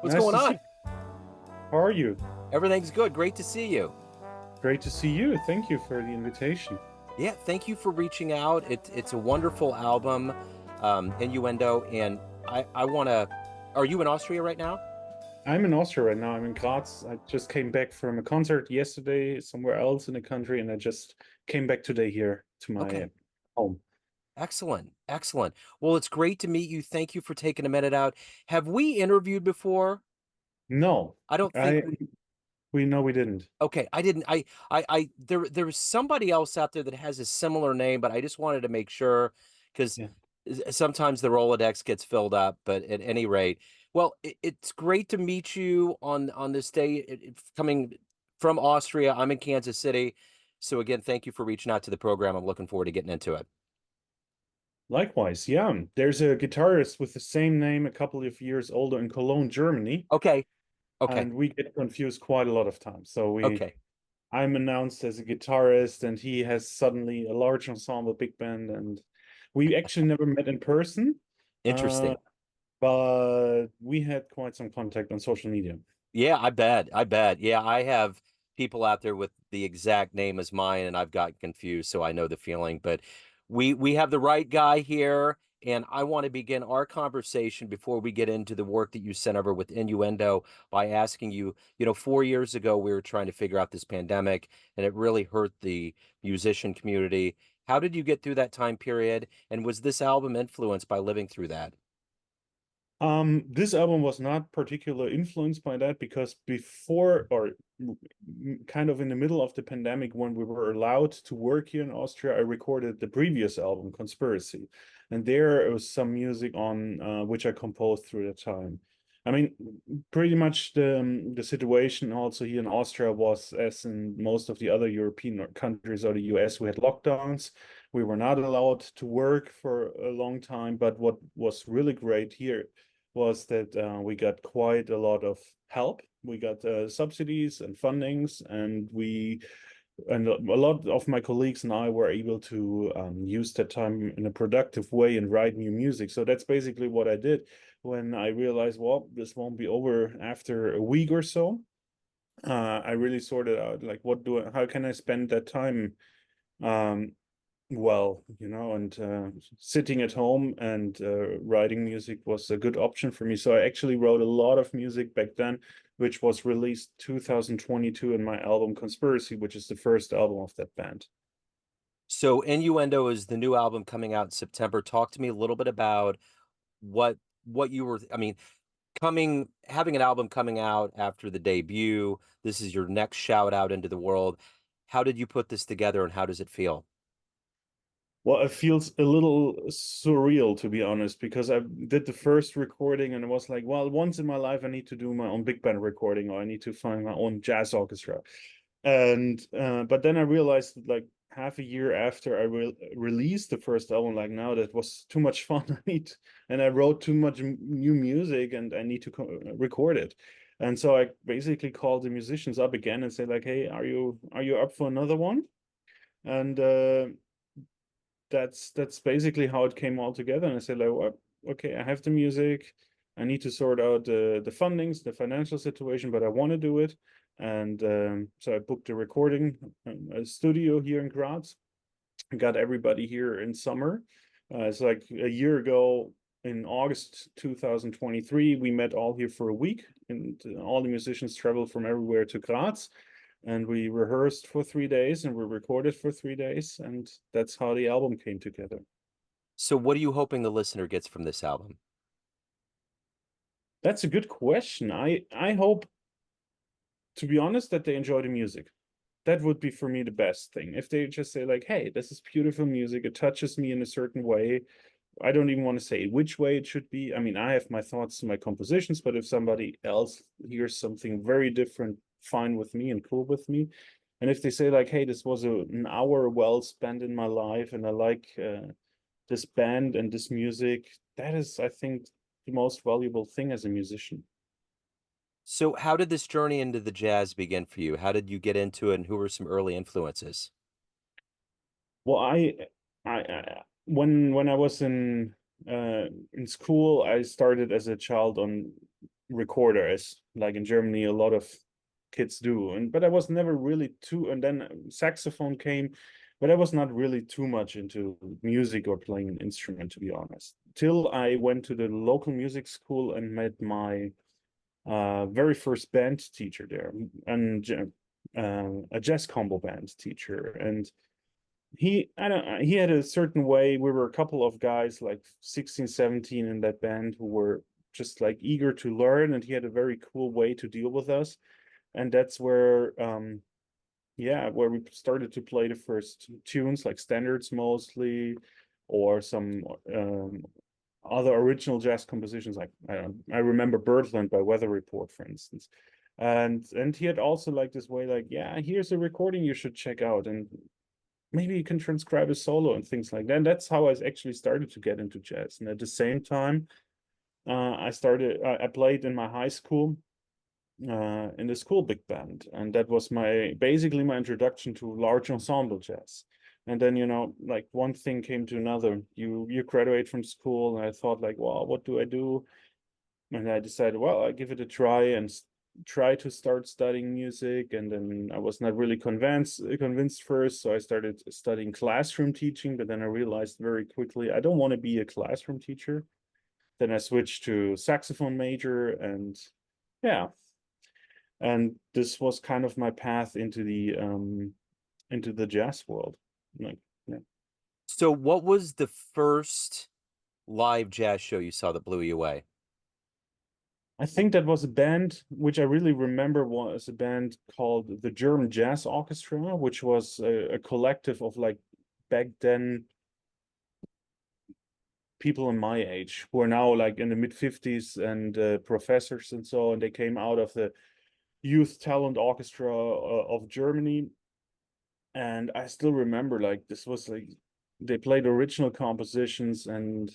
What's Nice going to see on? you. How are you? Everything's good. Great to see you. Great to see you. Thank you for the invitation. Yeah, thank you for reaching out. It's a wonderful album, Innuendo, and I want to. Are you in Austria right now? I'm in Austria right now. I'm in Graz. I just came back from a concert yesterday somewhere else in the country, and I just came back today here to my Okay, home. excellent, excellent. Well, it's great to meet you. Thank you for taking a minute out. Have we interviewed before? No, I don't think I we. we know we didn't. Okay, I didn't. There was somebody else out there that has a similar name, but I just wanted to make sure because Yeah. sometimes the Rolodex gets filled up. But at any rate, well, it's great to meet you on this day. Coming from Austria, I'm in Kansas City. So again, thank you for reaching out to the program. I'm looking forward to getting into it. Likewise, yeah. There's a guitarist with the same name a couple of years older in Cologne, Germany, Okay, okay, and we get confused quite a lot of times. okay. I'm announced as a guitarist, and he has suddenly a large ensemble big band, and we actually never met in person, uh, Interesting. but we had quite some contact on social media. Yeah, I bet. I bet. Yeah, I have people out there with the exact name as mine, and I've got confused, so I know the feeling. But we have the right guy here, and I want to begin our conversation before we get into the work that you sent over with Innuendo by asking you, 4 years ago we were trying to figure out this pandemic, and it really hurt the musician community. How did you get through that time period? And was this album influenced by living through that? This album was not particularly influenced by that because before or kind of in the middle of the pandemic, when we were allowed to work here in Austria, I recorded the previous album, Conspiracy, and there was some music on which I composed through the time. I mean, pretty much the situation also here in Austria was as in most of the other European countries or the US, we had lockdowns. We were not allowed to work for a long time, but what was really great here was that we got quite a lot of help. We got subsidies and fundings, and a lot of my colleagues and I were able to use that time in a productive way and write new music. So that's basically what I did when I realized, well, this won't be over after a week or so. I really sorted out like how can I spend that time um, well, and sitting at home and writing music was a good option for me. So I actually wrote a lot of music back then, which was released 2022 in my album Conspiracy, which is the first album of that band. So Innuendo is the new album coming out in September. Talk to me a little bit about what what you were, I mean, coming having an album coming out after the debut. This is your next shout out into the world. How did you put this together and how does it feel? Well, it feels a little surreal, to be honest, because I did the first recording and it was like, well, once in my life, I need to do my own big band recording or I need to find my own jazz orchestra. And but then I realized that like half a year after I released the first album, like now that was too much fun. And I wrote too much new music and I need to record it. And so I basically called the musicians up again and said like, hey, are you up for another one? And that's basically how it came all together. And I said like, well, okay, I have the music. I need to sort out the fundings, the financial situation, but I want to do it. And so I booked a recording a studio here in Graz. I got everybody here in summer. It's like a year ago in August 2023, we met all here for a week, and all the musicians traveled from everywhere to Graz and we rehearsed for 3 days and we recorded for 3 days and that's how the album came together. So what are you hoping the listener gets from this album? That's a good question. I hope, to be honest, that they enjoy the music. That would be for me the best thing. If they just say like, hey, this is beautiful music, it touches me in a certain way. I don't even want to say which way it should be. I mean, I have my thoughts and my compositions, but if somebody else hears something very different, fine with me and cool with me. And if they say like, hey, this was an hour well spent in my life and I like this band and this music, that is, I think, the most valuable thing as a musician. So how did this journey into the jazz begin for you? How did you get into it and who were some early influences? Well, when I was in school, I started as a child on recorder, as like in Germany a lot of kids do. And but I was never really too. And then saxophone came, but I was not really too much into music or playing an instrument, to be honest. Till I went to the local music school and met my very first band teacher there, and a jazz combo band teacher. And he had a certain way. We were a couple of guys like 16, 17 in that band who were just like eager to learn, and he had a very cool way to deal with us. And that's where yeah, where we started to play the first tunes, like standards mostly, or some other original jazz compositions. Like I remember Birdland by Weather Report, for instance. And he had also like this way, like, yeah, here's a recording you should check out, and maybe you can transcribe a solo and things like that. And that's how I actually started to get into jazz. And at the same time, I played in my high school in the school big band, and that was my basically my introduction to large ensemble jazz. And then, you know, like one thing came to another. You graduate from school, and I thought like, well, what do I do? And I decided, well, I give it a try and try to start studying music. And then I was not really convinced first, so I started studying classroom teaching. But then I realized very quickly I don't want to be a classroom teacher. Then I switched to saxophone major, and yeah, and this was kind of my path into the jazz world. Like, yeah. So what was the first live jazz show you saw that blew you away? I think that was a band which I really remember was a band called the German Jazz Orchestra, which was a collective of like back then people in my age who are now like in the mid 50s and professors and so, and they came out of the Youth Talent Orchestra of Germany. And I still remember like this was like they played original compositions, and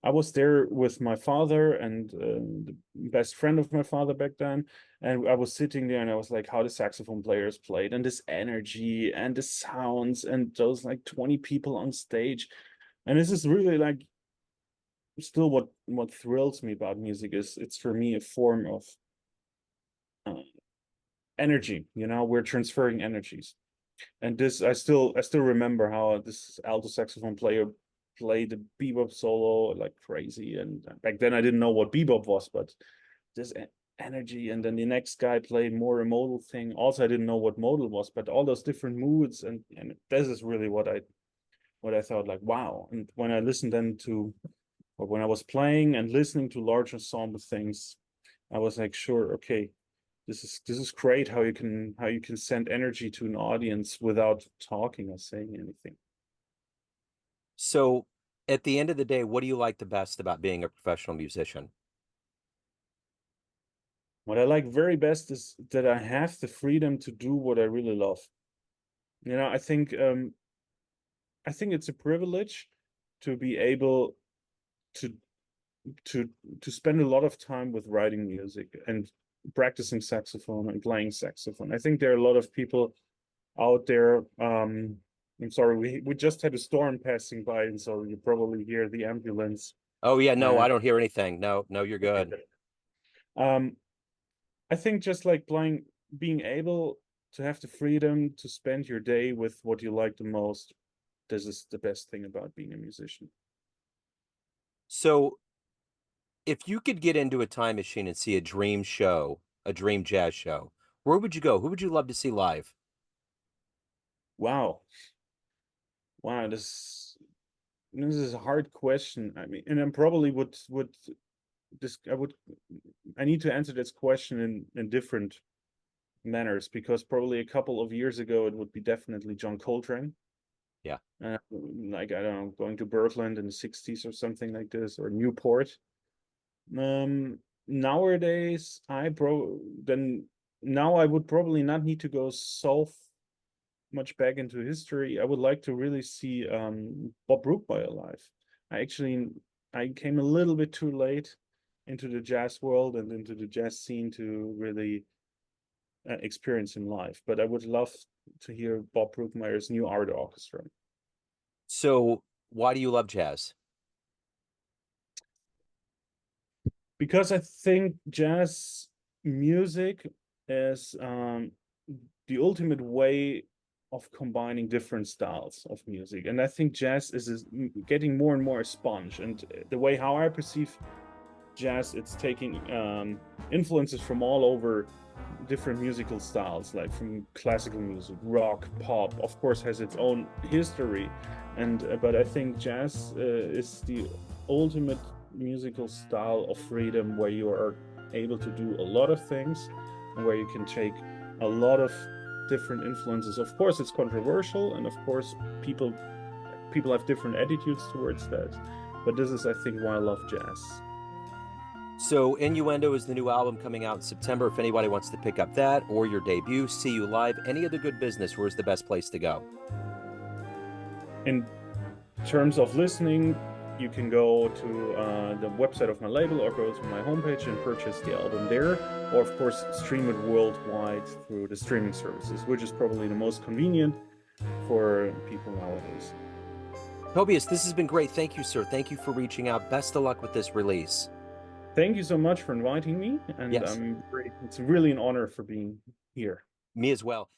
I was there with my father and the best friend of my father back then. And I was sitting there and I was like, how the saxophone players played, and this energy and the sounds and those like 20 people on stage. And this is really like still what thrills me about music is it's for me a form of uh, energy. You know, we're transferring energies. And this I still remember how this alto saxophone player played the bebop solo like crazy. And back then I didn't know what bebop was, but this energy. And then the next guy played more a modal thing. Also, I didn't know what modal was, but all those different moods. And this is really what I thought like, wow. And when I listened then to, or when I was playing and listening to large ensemble things, I was like, sure, okay, this is great how you can send energy to an audience without talking or saying anything. So at the end of the day, what do you like the best about being a professional musician? What I like very best is that I have the freedom to do what I really love. You know, I think it's a privilege to be able to to to spend a lot of time with writing music and practicing saxophone and playing saxophone. I think there are a lot of people out there. I'm sorry, we just had a storm passing by, and so you probably hear the ambulance. Oh yeah, no, Uh, I don't hear anything. No, no, you're okay, good. good. Um, I think just like playing, being able to have the freedom to spend your day with what you like the most, this is the best thing about being a musician. So if you could get into a time machine and see a dream show, a dream jazz show, where would you go? Who would you love to see live? Wow, wow, this is a hard question. I mean, and I probably would this I need to answer this question in different manners, because probably a couple of years ago it would be definitely John Coltrane. Yeah. Like I don't know, going to Birdland in the 60s or something like this, or Newport. Nowadays I pro then now I would probably not need to go so much back into history. I would like to really see Bob Brookmeyer live. I actually I came a little bit too late into the jazz world and into the jazz scene to really experience in live, but I would love to hear Bob Brookmeyer's new art orchestra. So why do you love jazz? Because I think jazz music is the ultimate way of combining different styles of music. And I think jazz is getting more and more a sponge. And the way how I perceive jazz, it's taking influences from all over different musical styles, like from classical music, rock, pop, of course, has its own history. And but I think jazz is the ultimate musical style of freedom, where you are able to do a lot of things and where you can take a lot of different influences. Of course, it's controversial, and of course, people have different attitudes towards that. But this is, I think, why I love jazz. So Innuendo is the new album coming out in September. If anybody wants to pick up that or your debut, see you live, any other good business, where's the best place to go? In terms of listening, you can go to the website of my label or go to my homepage and purchase the album there, or of course stream it worldwide through the streaming services, which is probably the most convenient for people nowadays. Tobias, this has been great. Thank you, sir. Thank you for reaching out. Best of luck with this release. Thank you so much for inviting me, and Yes, it's really an honor for being here. me as well.